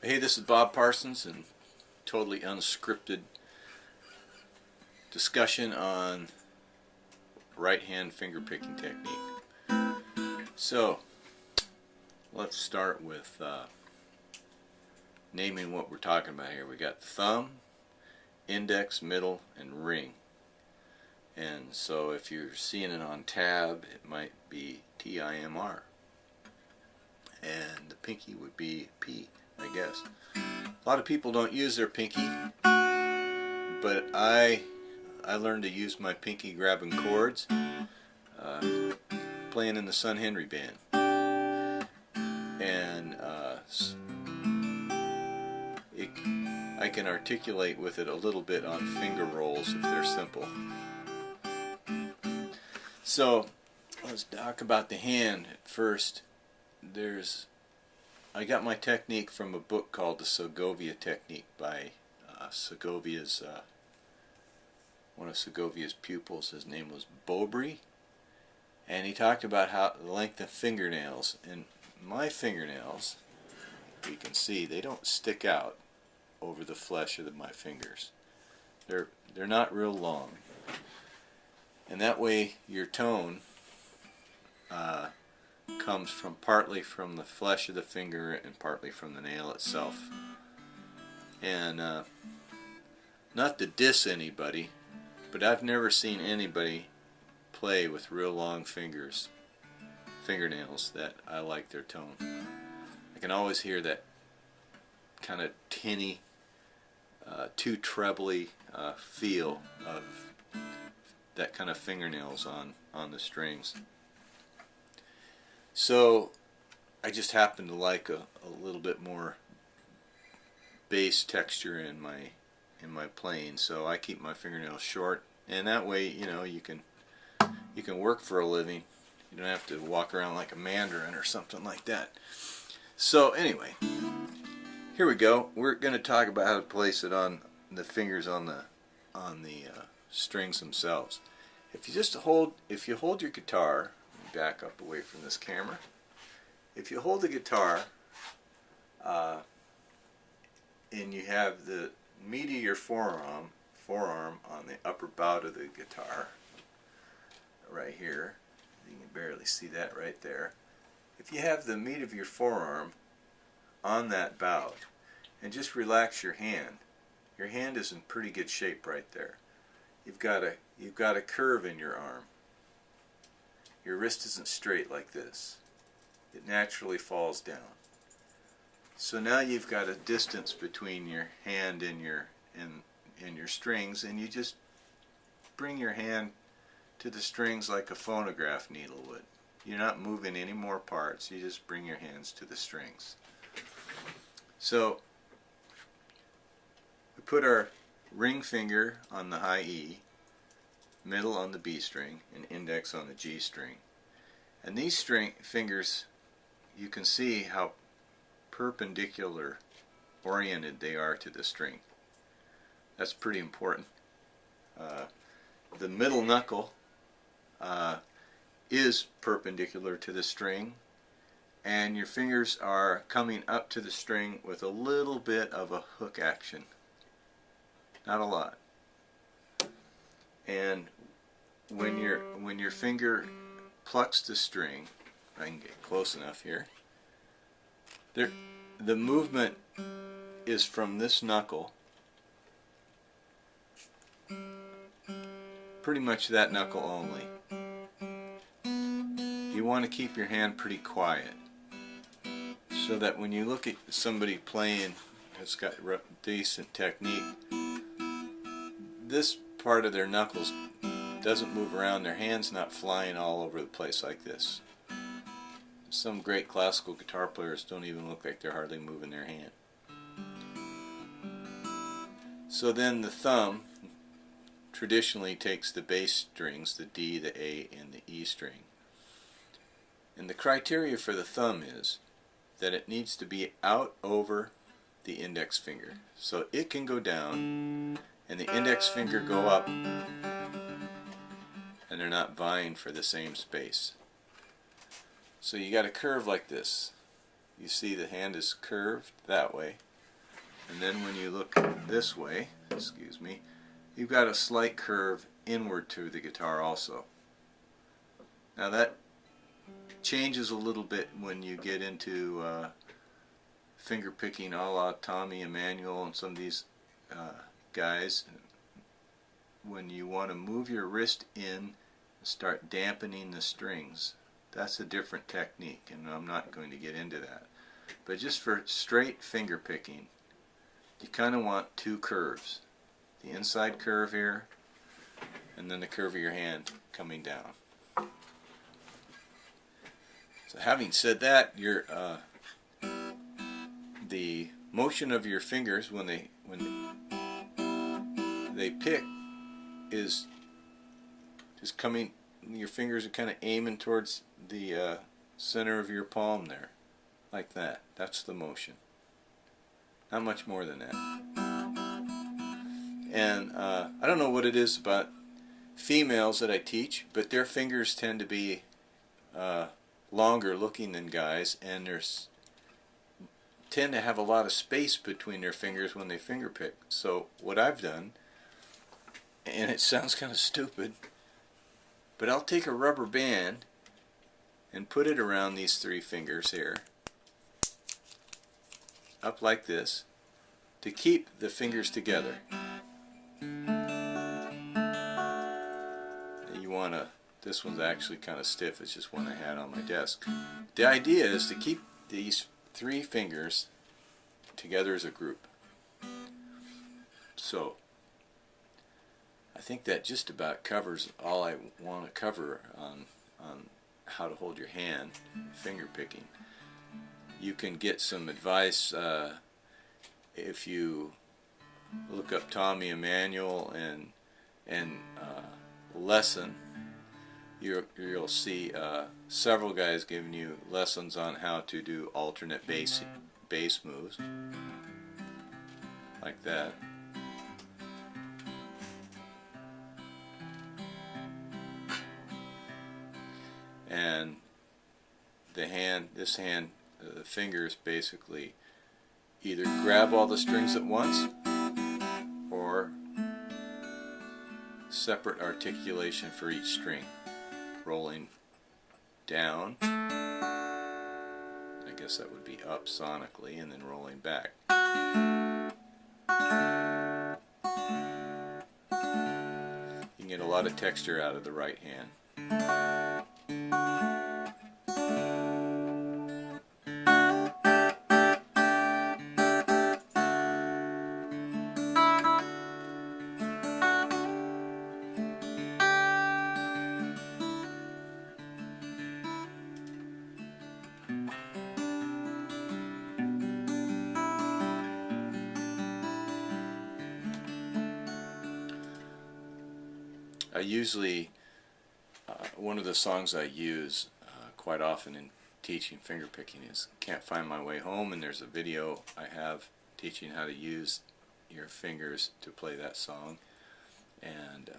Hey, this is Bob Parsons, and totally unscripted discussion on right-hand finger picking technique. So, let's start with naming what we're talking about here. We got thumb, index, middle, and ring. And so if you're seeing it on tab, it might be TIMR. And the pinky would be P, I guess. A lot of people don't use their pinky, but I learned to use my pinky grabbing chords playing in the Son Henry band. And I can articulate with it a little bit on finger rolls if they're simple. So let's talk about the hand at first. I got my technique from a book called the Segovia Technique by one of Segovia's pupils. His name was Bobry, and he talked about how the length of fingernails. And my fingernails, you can see, they don't stick out over the flesh of my fingers. They're not real long, and that way your tone comes partly from the flesh of the finger and partly from the nail itself. And not to diss anybody, but I've never seen anybody play with real long fingernails that I like their tone. I can always hear that kind of tinny, too trebly feel of that kind of fingernails on the strings. So I just happen to like a little bit more bass texture in my playing, so I keep my fingernails short, and that way, you know, you can work for a living. You don't have to walk around like a mandarin or something like that. So anyway, here we go. We're going to talk about how to place it on the fingers on the strings themselves. If you hold your guitar, let me back up away from this camera. If you hold the guitar and you have the meat of your forearm on the upper bout of the guitar, right here, you can barely see that right there. If you have the meat of your forearm on that bout and just relax your hand is in pretty good shape right there. You've got a curve in your arm. Your wrist isn't straight like this. It naturally falls down. So now you've got a distance between your hand and your strings, and you just bring your hand to the strings like a phonograph needle would. You're not moving any more parts, you just bring your hands to the strings. So we put our ring finger on the high E, middle on the B string, and index on the G string. And these fingers, you can see how perpendicular oriented they are to the string. That's pretty important. The middle knuckle is perpendicular to the string, and your fingers are coming up to the string with a little bit of a hook action. Not a lot. And when your finger plucks the string, if I can get close enough here, the movement is from this knuckle, pretty much that knuckle only. You want to keep your hand pretty quiet so that when you look at somebody playing that's got decent technique, this part of their knuckles doesn't move around, their hand's not flying all over the place like this. Some great classical guitar players don't even look like they're hardly moving their hand. So then the thumb traditionally takes the bass strings, the D, the A, and the E string. And the criteria for the thumb is that it needs to be out over the index finger. So it can go down and the index finger go up, and they're not vying for the same space. So you got a curve like this. You see the hand is curved that way, And then when you look this way, excuse me, you've got a slight curve inward to the guitar also. Now that changes a little bit when you get into finger picking a la Tommy Emmanuel and some of these guys. When you want to move your wrist in and start dampening the strings, that's a different technique, and I'm not going to get into that. But just for straight finger picking, you kind of want two curves. The inside curve here, and then the curve of your hand coming down. So having said that, the motion of your fingers when they pick is just coming, your fingers are kind of aiming towards the center of your palm there, like that. That's the motion. Not much more than that. And I don't know what it is about females that I teach, but their fingers tend to be longer looking than guys, and tend to have a lot of space between their fingers when they finger pick. So what I've done, and it sounds kind of stupid, but I'll take a rubber band and put it around these three fingers here, up like this, to keep the fingers together. You want to, this one's actually kind of stiff, it's just one I had on my desk. The idea is to keep these three fingers together as a group. So I think that just about covers all I want to cover on how to hold your hand finger picking. You can get some advice if you look up Tommy Emmanuel and lesson. You'll see several guys giving you lessons on how to do alternate bass moves, like that. And the fingers basically either grab all the strings at once or separate articulation for each string. Rolling down, I guess that would be up sonically, and then rolling back. You can get a lot of texture out of the right hand. I usually, one of the songs I use quite often in teaching fingerpicking is Can't Find My Way Home, and there's a video I have teaching how to use your fingers to play that song, and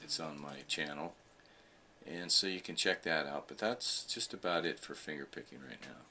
it's on my channel, and so you can check that out. But that's just about it for fingerpicking right now.